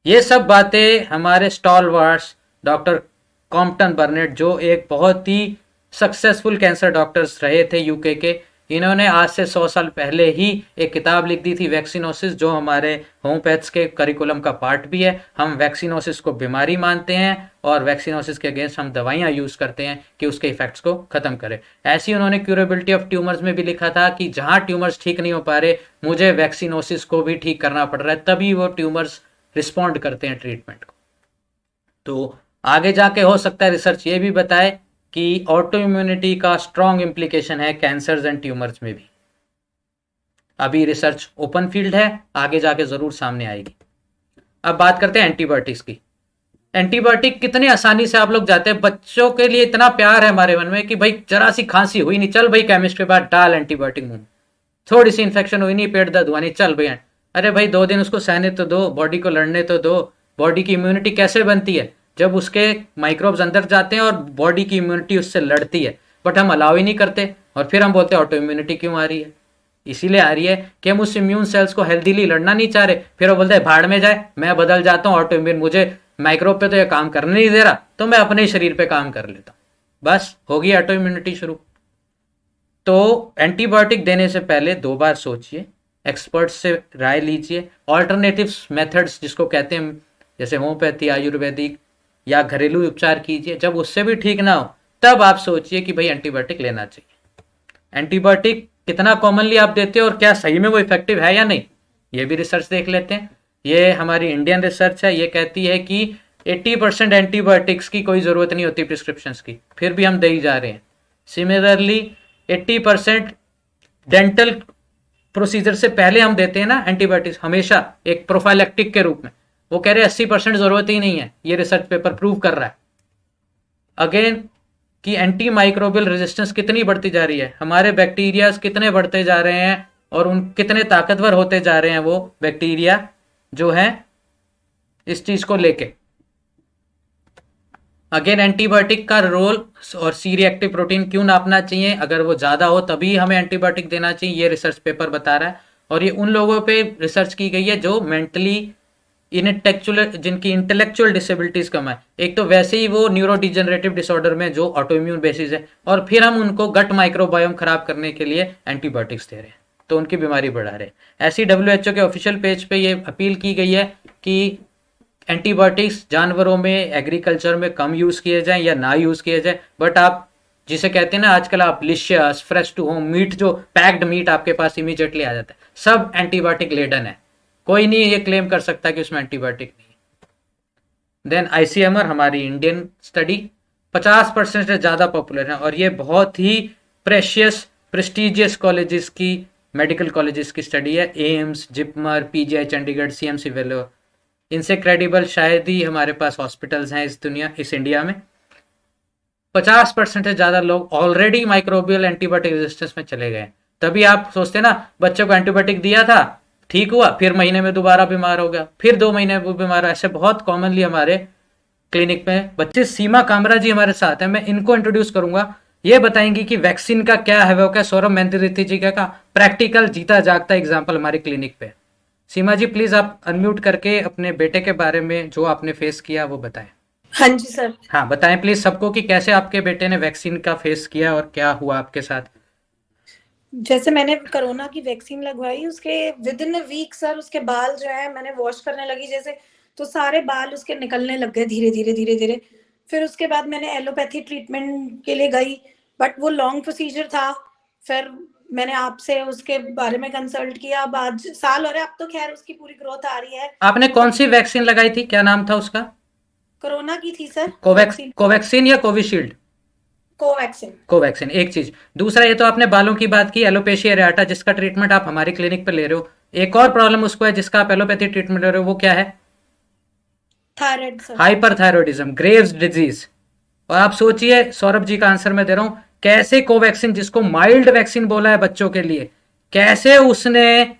ये सब बातें हमारे स्टॉलवर्ड्स डॉक्टर कॉम्पटन बर्नेट, जो एक बहुत ही सक्सेसफुल कैंसर डॉक्टर्स रहे थे यूके के, इन्होंने आज से 100 साल पहले ही एक किताब लिख दी थी वैक्सीनोसिस, जो हमारे होम्योपैथ्स के करिकुलम का पार्ट भी है। हम वैक्सीनोसिस को बीमारी मानते हैं और वैक्सीनोसिस के अगेंस्ट हम दवाइयाँ यूज़ करते हैं कि उसके इफेक्ट्स को ख़त्म करें। ऐसे ही उन्होंने क्यूरेबिलिटी ऑफ ट्यूमर्स में भी लिखा था कि जहाँ ट्यूमर्स ठीक नहीं हो पा रहे, मुझे वैक्सीनोसिस को भी ठीक करना पड़ रहा है, तभी वो ट्यूमर्स रिस्पॉन्ड करते हैं ट्रीटमेंट को। तो आगे जाके हो सकता है रिसर्च ये भी बताए कि ऑटो इम्यूनिटी का स्ट्रॉन्ग इम्प्लीकेशन है कैंसर्स एंड ट्यूमर्स में भी। अभी रिसर्च ओपन फील्ड है, आगे जाके जरूर सामने आएगी। अब बात करते हैं एंटीबायोटिक्स की। एंटीबायोटिक कितने आसानी से आप लोग जाते हैं, बच्चों के लिए इतना प्यार है हमारे मन में कि भाई जरा सी खांसी हुई नहीं, चल भाई केमिस्ट के बाद डाल एंटीबायोटिक मुंह, थोड़ी सी इन्फेक्शन हुई नहीं, पेट दर्द हुआ नहीं, चल भाई। अरे भाई 2 दिन उसको सहने तो दो, बॉडी को लड़ने तो दो। बॉडी की इम्यूनिटी कैसे बनती है? जब उसके माइक्रोब्स अंदर जाते हैं और बॉडी की इम्यूनिटी उससे लड़ती है, बट हम अलाउ ही नहीं करते, और फिर हम बोलते हैं ऑटो इम्यूनिटी क्यों आ रही है। इसीलिए आ रही है कि हम उस इम्यून सेल्स को हेल्दीली लड़ना नहीं चाह रहे, फिर वो बोलते हैं भाड़ में जाए, मैं बदल जाता हूँ ऑटो इम्यून, मुझे माइक्रोब पे तो ये काम करने नहीं दे रहा, तो मैं अपने शरीर पे काम कर लेता हूँ, बस होगी ऑटो इम्यूनिटी शुरू। तो एंटीबायोटिक देने से पहले 2 बार सोचिए, एक्सपर्ट्स से राय लीजिए, ऑल्टरनेटिव मेथड्स जिसको कहते हैं, जैसे होम्योपैथी, आयुर्वेदिक या घरेलू उपचार कीजिए। जब उससे भी ठीक ना हो, तब आप सोचिए कि भाई एंटीबायोटिक लेना चाहिए। एंटीबायोटिक कितना कॉमनली आप देते हो और क्या सही में वो इफेक्टिव है या नहीं, ये भी रिसर्च देख लेते हैं। ये हमारी इंडियन रिसर्च है, ये कहती है कि 80% एंटीबायोटिक्स की कोई ज़रूरत नहीं होती प्रिस्क्रिप्शंस की, फिर भी हम दे ही जा रहे हैं। सिमिलरली 80% डेंटल प्रोसीजर से पहले हम देते हैं ना एंटीबायोटिक्स, हमेशा एक प्रोफाइलेक्टिक के रूप में, वो कह रहे हैं 80% ज़रूरत ही नहीं है, ये रिसर्च पेपर प्रूव कर रहा है। अगेन कि एंटी माइक्रोबियल रेजिस्टेंस कितनी बढ़ती जा रही है, हमारे बैक्टीरियाज कितने बढ़ते जा रहे हैं और उन कितने ताकतवर होते जा रहे हैं वो बैक्टीरिया जो है इस चीज को लेके। अगेन एंटीबायोटिक का रोल और सी रिएक्टिव प्रोटीन क्यों नापना चाहिए, अगर वो ज़्यादा हो तभी हमें एंटीबायोटिक देना चाहिए, ये रिसर्च पेपर बता रहा है। और ये उन लोगों पे रिसर्च की गई है जो मेंटली इनटेक्चुअल, जिनकी इंटेलेक्चुअल डिसेबिलिटीज कम है, एक तो वैसे ही वो न्यूरो डिजेनरेटिव डिसऑर्डर में जो ऑटोइम्यून बेसिस है, और फिर हम उनको गट माइक्रोबायोम खराब करने के लिए एंटीबायोटिक्स दे रहे हैं, तो उनकी बीमारी बढ़ा रहे हैं। ऐसी WHO के ऑफिशियल पेज पे ये अपील की गई है कि एंटीबायोटिक्स जानवरों में, एग्रीकल्चर में कम यूज़ किए जाएं या ना यूज़ किए जाएं, बट आप जिसे कहते हैं ना आजकल आप Licious, fresh to home meat, जो पैक्ड मीट आपके पास इमीडिएटली आ जाता है, सब एंटीबायोटिक लेडन है, कोई नहीं ये क्लेम कर सकता कि उसमें एंटीबायोटिक नहीं है। देन ICMR हमारी इंडियन स्टडी 50% से ज़्यादा पॉपुलर है, और ये बहुत ही प्रेशियस प्रेस्टिजियस कॉलेजेस की, मेडिकल कॉलेजेस की स्टडी है। एम्स, जिपमर, PGI चंडीगढ़, CMC वेलोर, इनसे क्रेडिबल शायद ही हमारे पास हॉस्पिटल्स हैं इस इंडिया में। 50% से ज़्यादा लोग ऑलरेडी माइक्रोबियल एंटीबायोटिक रेजिस्टेंस में चले गए। तभी आप सोचते ना, बच्चों को एंटीबायोटिक दिया था, ठीक हुआ, फिर महीने में दोबारा बीमार हो गया, फिर 2 महीने में बीमार, ऐसे बहुत कॉमनली हमारे क्लिनिक में बच्चे। सीमा कामरा जी हमारे साथ हैं, मैं इनको इंट्रोड्यूस करूंगा, ये बताएंगी कि वैक्सीन का क्या है, वो क्या सौरभ मेहंती जी का प्रैक्टिकल जीता जागता एग्जाम्पल हमारी क्लिनिक पे। सीमा जी प्लीज आप अनम्यूट करके अपने बेटे के बारे में जो आपने फेस किया वो बताएं। हाँ जी सर। हाँ बताएं प्लीज सबको कि कैसे आपके बेटे ने वैक्सीन का फेस किया और क्या हुआ आपके साथ। जैसे मैंने कोरोना की वैक्सीन लगवाई, उसके विद इन अ वीक सर उसके बाल जो है मैंने वॉश करने लगी जैसे, तो सारे बाल उसके निकलने लग गए धीरे धीरे धीरे धीरे। फिर उसके बाद मैंने एलोपैथी ट्रीटमेंट के लिए गई, बट वो लॉन्ग प्रोसीजर था। फिर मैंने आपसे उसके बारे में कंसल्ट किया, अब आज साल हो रहा है, अब तो खैर उसकी पूरी ग्रोथ आ रही है। आपने कौन सी वैक्सीन लगाई थी, क्या नाम था उसका? कोरोना की थी सर। कोवैक्सीन या कोविशील्ड? कोवैक्सीन। कोवैक्सीन, एक चीज। दूसरा, ये तो आपने बालों की बात की, एलोपेशिया एरेटा, जिसका ट्रीटमेंट आप हमारी क्लिनिक पे ले रहे हो। एक और प्रॉब्लम उसको है जिसका आप एलोपैथी ट्रीटमेंट ले रहे हो, वो क्या है? Thyroid sir. Hyperthyroidism, Graves disease. और आप सोचिए, सौरभ जी का आंसर मैं दे रहा हूं, कैसे कोवैक्सीन, जिसको माइल्ड वैक्सीन बोला है बच्चों के लिए, कैसे उसने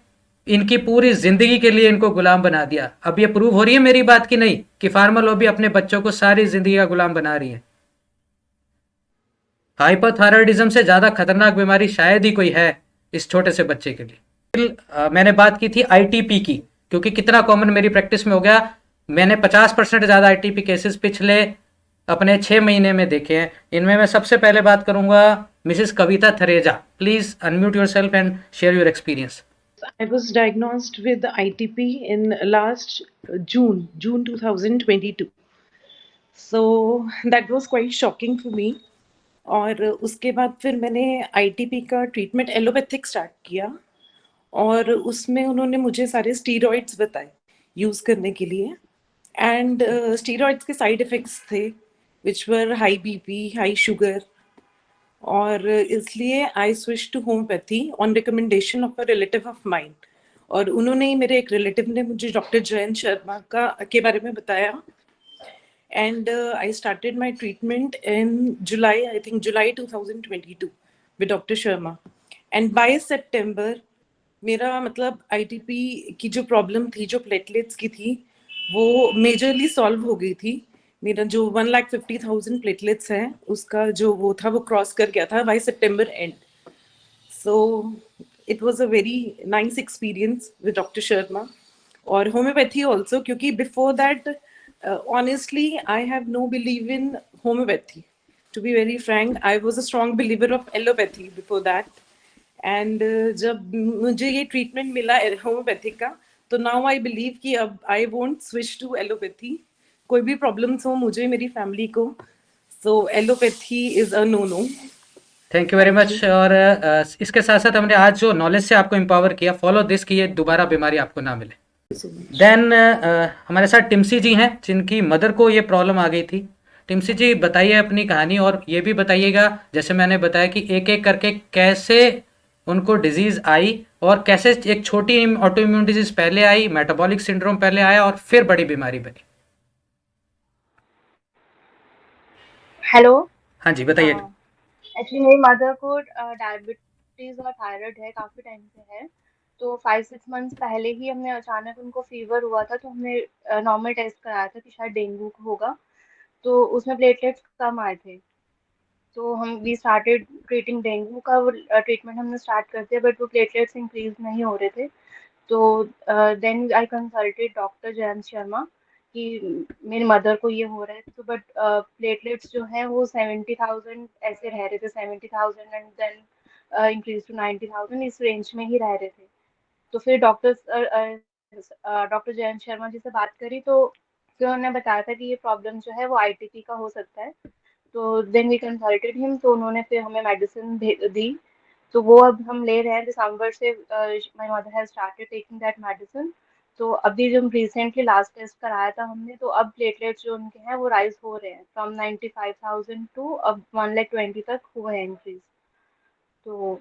इनकी पूरी जिंदगी के लिए इनको गुलाम बना दिया। अब ये प्रूव हो रही है मेरी बात की नहीं, कि फार्मा लॉबी अपने बच्चों को सारी जिंदगी का गुलाम बना रही है। हाइपरथायरॉयडिज्म से ज्यादा खतरनाक बीमारी शायद ही कोई है इस छोटे से बच्चे के लिए। मैंने बात की थी आईटीपी की, क्योंकि कितना कॉमन मेरी प्रैक्टिस में हो गया। मैंने 50% ज्यादा आईटीपी केसेस पिछले अपने 6 महीने में देखे हैं। इनमें मैं सबसे पहले बात करूंगा Mrs Kavita Thareja. Please unmute your self and share your experience. I was diagnosed with ITP in last June 2022. So that was quite shocking for me. और उसके बाद फिर मैंने ITP का ट्रीटमेंट एलोपैथिक स्टार्ट किया, और उसमें उन्होंने मुझे सारे स्टीरॉइड्स बताए यूज़ करने के लिए। एंड स्टीरॉइड्स के साइड इफ़ेक्ट्स थे which were high BP, high sugar, और इसलिए I switch to homeopathy on recommendation of a relative of mine. और उन्होंने ही, मेरे एक रिलेटिव ने मुझे डॉक्टर जयंत शर्मा के बारे में बताया, and I started my treatment in July, I think July 2022 with doctor Sharma. And by September मेरा मतलब आईटीपी की जो प्रॉब्लम थी, जो प्लेटलेट्स की थी, वो मेजरली सॉल्व हो गई थी। मेरा जो 1,50,000 प्लेटलेट्स है, उसका जो वो था, वो क्रॉस कर गया था बाय सितंबर end. So it was a very nice experience with doctor Sharma और होम्योपैथी ऑल्सो, क्योंकि before that honestly I have no believe in homeopathy. To be very frank, I was a strong believer of allopathy before that. And जब मुझे ये treatment मिला homeopathic का, तो now I believe कि अब I won't switch to allopathy. कोई भी प्रॉब्लम्स हो मुझे, मेरी फैमिली को, so allopathy is a no no. Thank you very much. और इसके साथ साथ हमने आज जो नॉलेज से आपको एम्पावर किया, फॉलो दिस, कि ये दोबारा बीमारी आपको ना मिले। देन हमारे साथ टिम्सी जी हैं, जिनकी मदर को ये प्रॉब्लम आ गई थी। टिम्सी जी बताइए अपनी कहानी, और ये भी बताइएगा, जैसे मैंने बताया, कि एक एक करके कैसे उनको डिजीज आई, और कैसे एक छोटी ऑटो इम्यून डिजीज पहले आई, मेटाबॉलिक सिंड्रोम पहले आया, और फिर बड़ी बीमारी बनी। हेलो। हाँ जी, बताइए। एक्चुअली मेरी मदर को डायबिटीज और थायराइड है, काफी टाइम से है। तो 5-6 मंथ्स पहले ही हमने अचानक, उनको फीवर हुआ था, तो हमने नॉर्मल टेस्ट कराया था कि शायद डेंगू होगा। तो उसमें प्लेटलेट्स कम आए थे, तो हम वी स्टार्टेड ट्रीटिंग डेंगू का। वो ट्रीटमेंट हमने स्टार्ट कर दिया, बट वो प्लेटलेट्स इंक्रीज नहीं हो रहे थे। तो then I consulted doctor Jayant Sharma कि मेरी मदर को ये हो रहा है। तो बट प्लेटलेट्स जो हैं वो 70,000 ऐसे रह रहे थे, 70,000 एंड देन इंक्रीज टू 90,000, इस रेंज में ही रह रहे थे। तो फिर डॉक्टर जयंत शर्मा जी से बात करी, तो फिर उन्होंने बताया था कि ये प्रॉब्लम जो है वो आईटीपी का हो सकता है। तो देन वी कंसल्टेड हिम, तो उन्होंने फिर हमें मेडिसिन दी। तो वो अब हम ले रहे हैं दिसंबर से। My mother has started taking that medicine. तो अभी जो रिसेंटली लास्ट टेस्ट कराया था हमने, तो अब प्लेटलेट्स जो उनके हैं वो राइज हो रहे हैं, फ्रॉम 95,000 टू अब 1,20,000 तक हुए हैं इंक्रीज। तो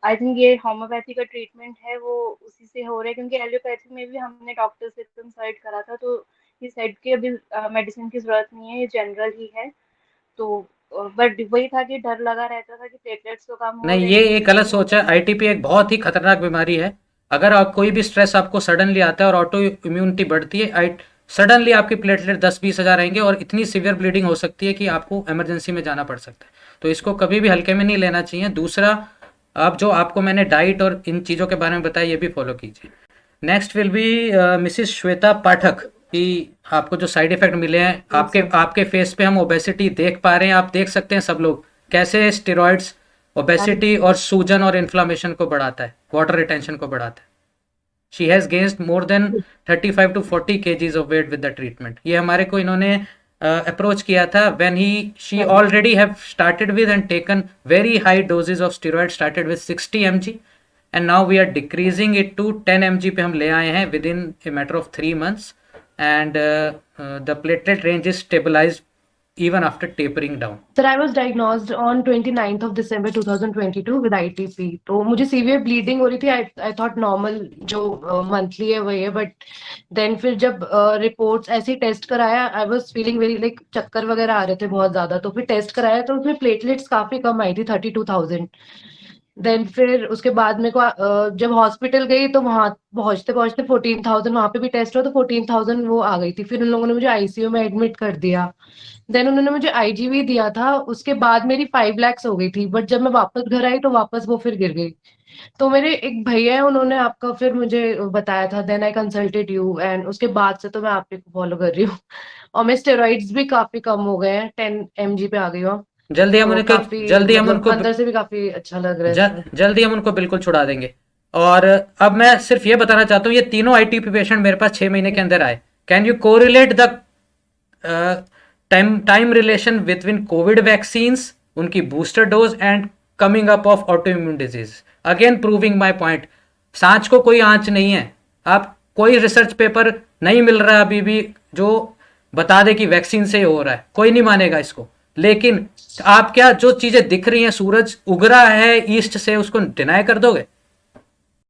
आई थिंक ये होम्योपैथी का ट्रीटमेंट है वो उसी से हो रहा है, क्योंकि एलोपैथी में भी हमने डॉक्टर से कंसल्ट करा था, तो ये सेड कि अभी मेडिसिन की जरूरत नहीं है, ये जनरल ही है। तो बट वही था कि डर लगा रहता था कि प्लेटलेट्स तो कम हो नहीं, रहे ये हैं, एक इंक्रीज गलत नहीं हो सोच रहे है। हैं। आईटीपी एक बहुत ही खतरनाक बीमारी है। अगर आप कोई भी स्ट्रेस आपको सडनली आता है और ऑटो इम्यूनिटी बढ़ती है, सडनली आपकी प्लेटलेट 10-20 हज़ार रहेंगे, और इतनी सीवियर ब्लीडिंग हो सकती है कि आपको इमरजेंसी में जाना पड़ सकता है। तो इसको कभी भी हल्के में नहीं लेना चाहिए। दूसरा, आप जो आपको मैंने डाइट और इन चीज़ों के बारे में बताया, ये भी फॉलो कीजिए। Next will be Mrs Shweta Pathak, कि आपको जो साइड इफेक्ट मिले हैं, आपके फेस पे हम ओबेसिटी देख पा रहे हैं, आप देख सकते हैं सब लोग, कैसे स्टेरॉइड्स ओबेसिटी और सूजन और इन्फ्लामेशन को बढ़ाता है, वाटर रिटेंशन को बढ़ाता है। She has gained more than 35 to 40 kgs of weight with the treatment. ये हमारे को इन्होंने अप्रोच किया था when she already have started with and taken very high doses of steroid, started with 60 mg, and now we are decreasing it to 10 mg पे हम ले आए हैं within a matter of 3 months। and the platelet range is stabilized even after tapering down. Sir, I was diagnosed on 29th of December 2022 with ITP. तो मुझे severe bleeding हो रही थी. I thought नॉर्मल जो monthly है वही है, but then फिर जब रिपोर्ट्स ऐसे ही टेस्ट कराया, I was feeling very like चक्कर वगैरह आ रहे थे बहुत ज्यादा. तो फिर टेस्ट कराया तो उसमें प्लेटलेट्स काफी कम आई थी, 32,000. देन फिर उसके बाद मेरे को जब हॉस्पिटल गई तो वहां पहुंचते पहुंचते 14,000 वहां पे भी टेस्ट हुआ तो 14,000 वो आ गई थी. फिर उन लोगों ने मुझे आईसीयू में एडमिट कर दिया. देन उन्होंने मुझे आईजीवी दिया था. उसके बाद मेरी 5 लाख हो गई थी, बट जब मैं वापस घर आई तो वापस वो फिर गिर गई. तो मेरे एक भैया है, उन्होंने आपका फिर मुझे बताया था. Then I consulted you and उसके बाद से तो मैं आप ही को फॉलो कर रही हूँ. और मैं स्टेरॉइड्स भी काफी कम हो गए हैं, 10 mg पे आ गई हूँ. जल्दी हम तो उनको काफी जल्दी हम मतलब उनको अंदर से भी काफी अच्छा लग रहा है इसमें. जल्दी हम उनको बिल्कुल छुड़ा देंगे. और अब मैं सिर्फ ये बताना चाहता हूँ, ये तीनों आईटीपी पेशेंट मेरे पास 6 महीने के अंदर आए. Can you correlate the time relation between Covid vaccines, उनकी booster dose and coming up of auto immune disease? Again proving my point, सांच को कोई आंच नहीं है. आप कोई रिसर्च पेपर नहीं मिल रहा है अभी भी जो बता दे कि वैक्सीन से हो रहा है, कोई नहीं मानेगा इसको. लेकिन आप क्या जो चीजें दिख रही हैं, सूरज उग रहा है ईस्ट से, उसको डिनाई कर दोगे?